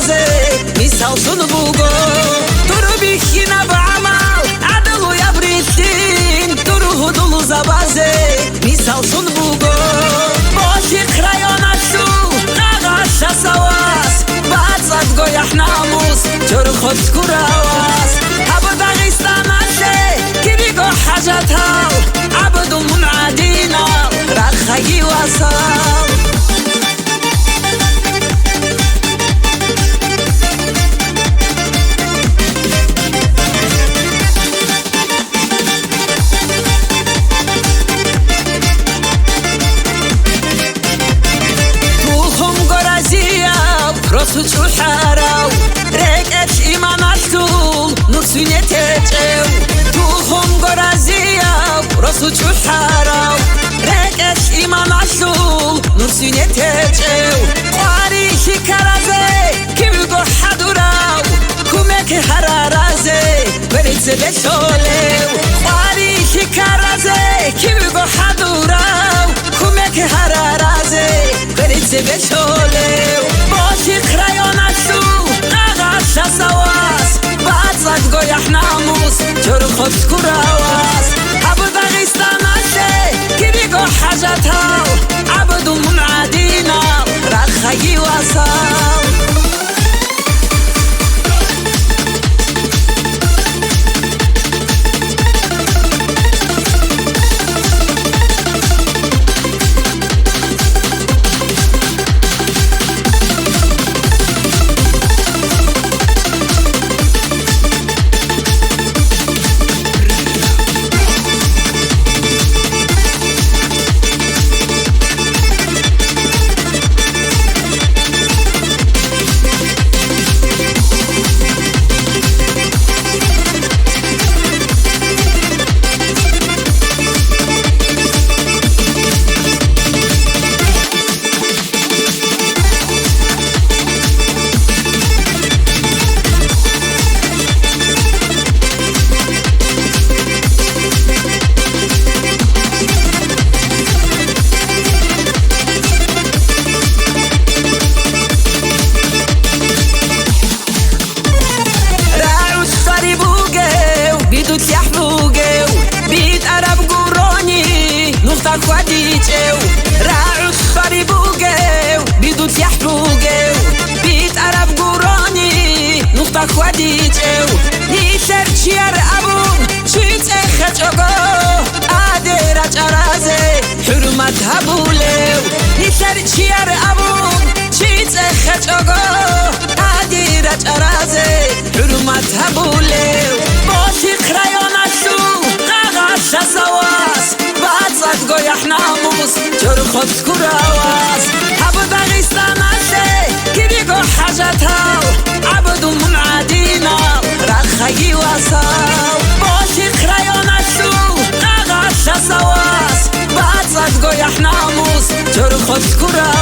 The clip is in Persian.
رازي مثال صنبوغو ترو بيخينا بعمل عدلو يا بريتين ترو هدلو زبازي مثال صنبوغو باشي خريانا شو نغاشا سواس بعد قويح ناموس جر خود كراواس هبو داغستان عشي كبيقو حاجتها عبدو منعدينا رخي وصال راسو چو حراو رکت ایمان اشتول نرسونه تچو تو هم گرازیو راسو چو حراو رکت ایمان اشتول نرسونه تچو قاری شکرازه کی بگو حدوراو کمک حرارازه برید زده شولو قاری شکرازه کی بگو حدوراو کمک حرارازه برید زده شولو باشي خريانا شو نغاشا سواس بعد قويح ناموس جر خود كراواس هبو داغستان عشي كبيقو حاجتها عبدو منعدينا رخي وصال خوديجو راعو خري بوجو بيدوت يحبوجو بيت عرب قراني نقطة خوديجو نيشر شير أبون شيت خجوجو عادر أجرازي حرمت هبولو نيشر شير أبون شيت خجوجو عادر أجرازي حرمت هبولو باشي خريانا شو نغاشا سواس بعد قويح ناموس جر خود كراواس هبو داغستان عشي كبيقو حاجتها عبدو منعدينا رخي وصال باشي خريانا شو نغاشا سواس بعد قويح ناموس جر خود كراواس